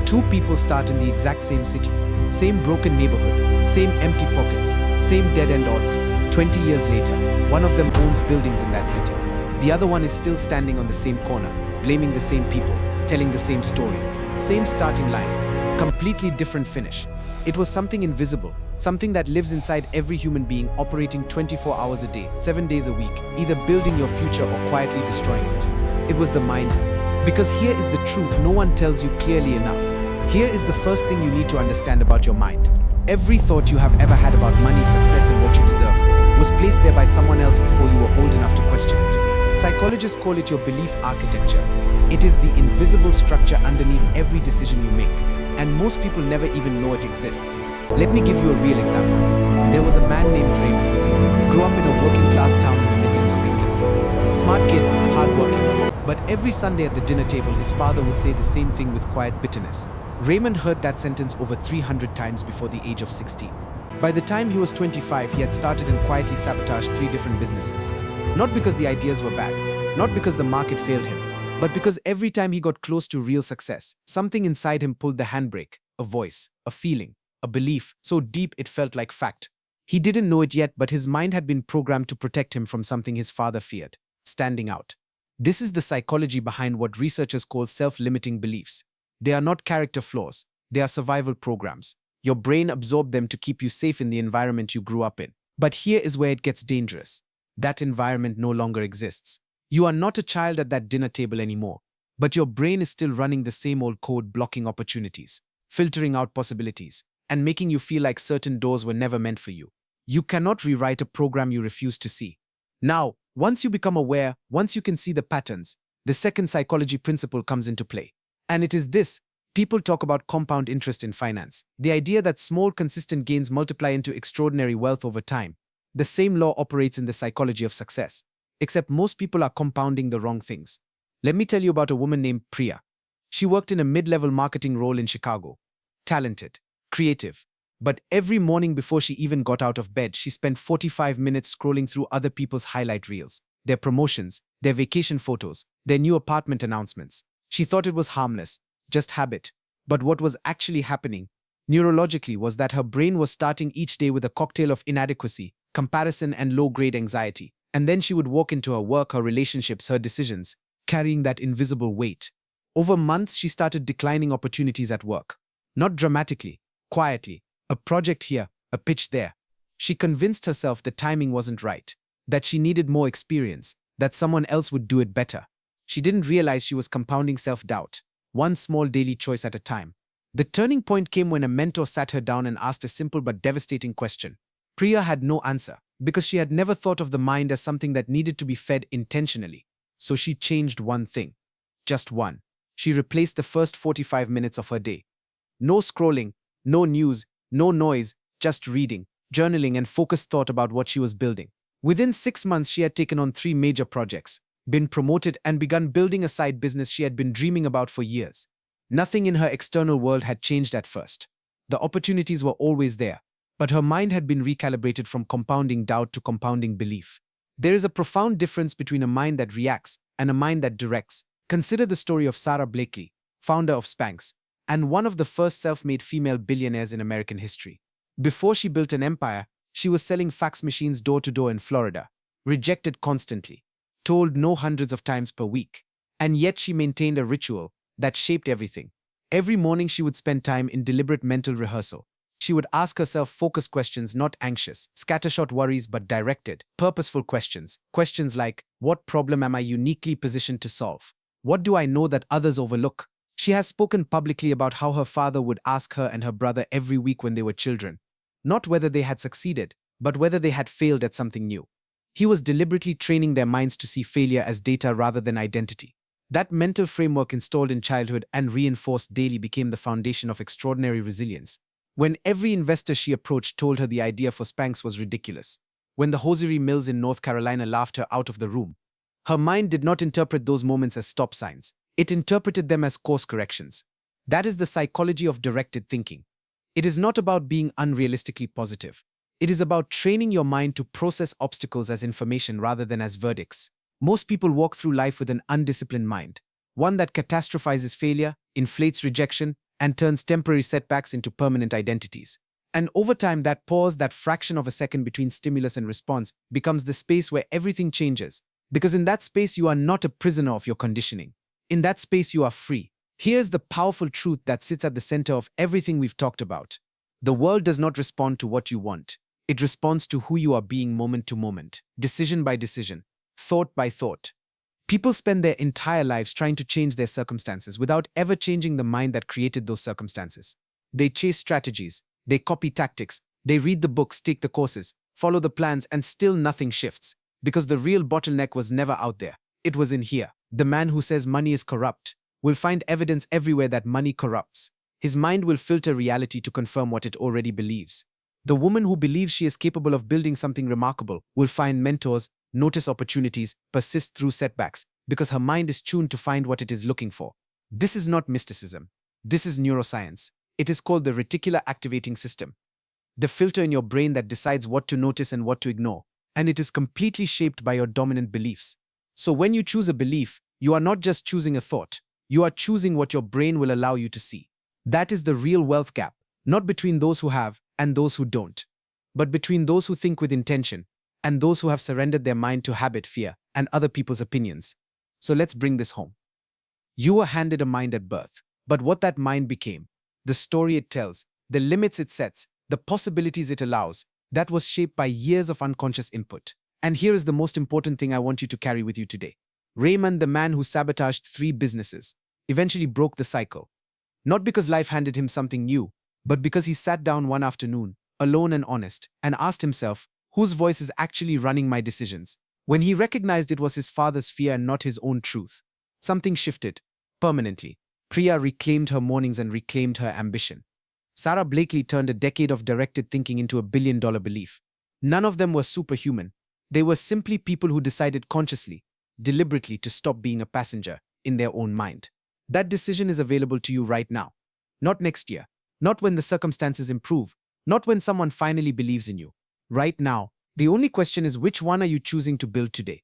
Two people start in the exact same city, same broken neighborhood, same empty pockets, same dead-end odds. 20 years later, one of them owns buildings in that city. The other one is still standing on the same corner, blaming the same people, telling the same story. Same starting line, completely different finish. It was something invisible, something that lives inside every human being, operating 24 hours a day, 7 days a week, either building your future or quietly destroying it. It was the mind. Because here is the truth no one tells you clearly enough. Here is the first thing you need to understand about your mind. Every thought you have ever had about money, success, and what you deserve was placed there by someone else before you were old enough to question it. Psychologists call it your belief architecture. It is the invisible structure underneath every decision you make, and most people never even know it exists. Let me give you a real example. There was a man named Raymond. Grew up in a working-class town in the Midlands of England. Smart kid, hard-working. But every Sunday at the dinner table, his father would say the same thing with quiet bitterness. Raymond heard that sentence over 300 times before the age of 16. By the time he was 25, he had started and quietly sabotaged 3 different businesses. Not because the ideas were bad, not because the market failed him, but because every time he got close to real success, something inside him pulled the handbrake, a voice, a feeling, a belief, so deep it felt like fact. He didn't know it yet, but his mind had been programmed to protect him from something his father feared, standing out. This is the psychology behind what researchers call self-limiting beliefs. They are not character flaws, they are survival programs. Your brain absorbed them to keep you safe in the environment you grew up in. But here is where it gets dangerous. That environment no longer exists. You are not a child at that dinner table anymore, but your brain is still running the same old code, blocking opportunities, filtering out possibilities, and making you feel like certain doors were never meant for you. You cannot rewrite a program you refuse to see. Now, once you become aware, once you can see the patterns, the second psychology principle comes into play. And it is this. People talk about compound interest in finance, the idea that small, consistent gains multiply into extraordinary wealth over time. The same law operates in the psychology of success, except most people are compounding the wrong things. Let me tell you about a woman named Priya. She worked in a mid-level marketing role in Chicago. Talented, creative. But every morning before she even got out of bed, she spent 45 minutes scrolling through other people's highlight reels, their promotions, their vacation photos, their new apartment announcements. She thought it was harmless, just habit. But what was actually happening, neurologically, was that her brain was starting each day with a cocktail of inadequacy, comparison, and low-grade anxiety. And then she would walk into her work, her relationships, her decisions, carrying that invisible weight. Over months, she started declining opportunities at work. Not dramatically, quietly. A project here, a pitch there. She convinced herself the timing wasn't right, that she needed more experience, that someone else would do it better. She didn't realize she was compounding self-doubt, one small daily choice at a time. The turning point came when a mentor sat her down and asked a simple but devastating question. Priya had no answer, because she had never thought of the mind as something that needed to be fed intentionally. So she changed one thing. Just one. She replaced the first 45 minutes of her day. No scrolling, no news, no noise, just reading, journaling, and focused thought about what she was building. Within 6 months, she had taken on 3 major projects, been promoted, and begun building a side business she had been dreaming about for years. Nothing in her external world had changed at first. The opportunities were always there, but her mind had been recalibrated from compounding doubt to compounding belief. There is a profound difference between a mind that reacts and a mind that directs. Consider the story of Sarah Blakely, founder of Spanx, and one of the first self-made female billionaires in American history. Before she built an empire, she was selling fax machines door to door in Florida, rejected constantly, told no hundreds of times per week. And yet she maintained a ritual that shaped everything. Every morning she would spend time in deliberate mental rehearsal. She would ask herself focused questions, not anxious, scattershot worries, but directed, purposeful questions. Questions like, what problem am I uniquely positioned to solve? What do I know that others overlook? She has spoken publicly about how her father would ask her and her brother every week when they were children, not whether they had succeeded, but whether they had failed at something new. He was deliberately training their minds to see failure as data rather than identity. That mental framework installed in childhood and reinforced daily became the foundation of extraordinary resilience. When every investor she approached told her the idea for Spanx was ridiculous, when the hosiery mills in North Carolina laughed her out of the room, her mind did not interpret those moments as stop signs. It interpreted them as course corrections. That is the psychology of directed thinking. It is not about being unrealistically positive. It is about training your mind to process obstacles as information rather than as verdicts. Most people walk through life with an undisciplined mind, one that catastrophizes failure, inflates rejection, and turns temporary setbacks into permanent identities. And over time, that pause, that fraction of a second between stimulus and response, becomes the space where everything changes. Because in that space, you are not a prisoner of your conditioning. In that space, you are free. Here's the powerful truth that sits at the center of everything we've talked about. The world does not respond to what you want. It responds to who you are being moment to moment, decision by decision, thought by thought. People spend their entire lives trying to change their circumstances without ever changing the mind that created those circumstances. They chase strategies, they copy tactics, they read the books, take the courses, follow the plans, and still nothing shifts. Because the real bottleneck was never out there. It was in here. The man who says money is corrupt will find evidence everywhere that money corrupts. His mind will filter reality to confirm what it already believes. The woman who believes she is capable of building something remarkable will find mentors, notice opportunities, persist through setbacks, because her mind is tuned to find what it is looking for. This is not mysticism. This is neuroscience. It is called the reticular activating system, the filter in your brain that decides what to notice and what to ignore. And it is completely shaped by your dominant beliefs. So when you choose a belief, you are not just choosing a thought. You are choosing what your brain will allow you to see. That is the real wealth gap, not between those who have and those who don't, but between those who think with intention and those who have surrendered their mind to habit, fear, and other people's opinions. So let's bring this home. You were handed a mind at birth, but what that mind became, the story it tells, the limits it sets, the possibilities it allows, that was shaped by years of unconscious input. And here is the most important thing I want you to carry with you today. Raymond, the man who sabotaged 3 businesses, eventually broke the cycle. Not because life handed him something new, but because he sat down one afternoon, alone and honest, and asked himself, whose voice is actually running my decisions? When he recognized it was his father's fear and not his own truth, something shifted, permanently. Priya reclaimed her mornings and reclaimed her ambition. Sarah Blakely turned a decade of directed thinking into a billion-dollar belief. None of them were superhuman. They were simply people who decided consciously, deliberately to stop being a passenger in their own mind. That decision is available to you right now. Not next year. Not when the circumstances improve. Not when someone finally believes in you. Right now, the only question is which one are you choosing to build today?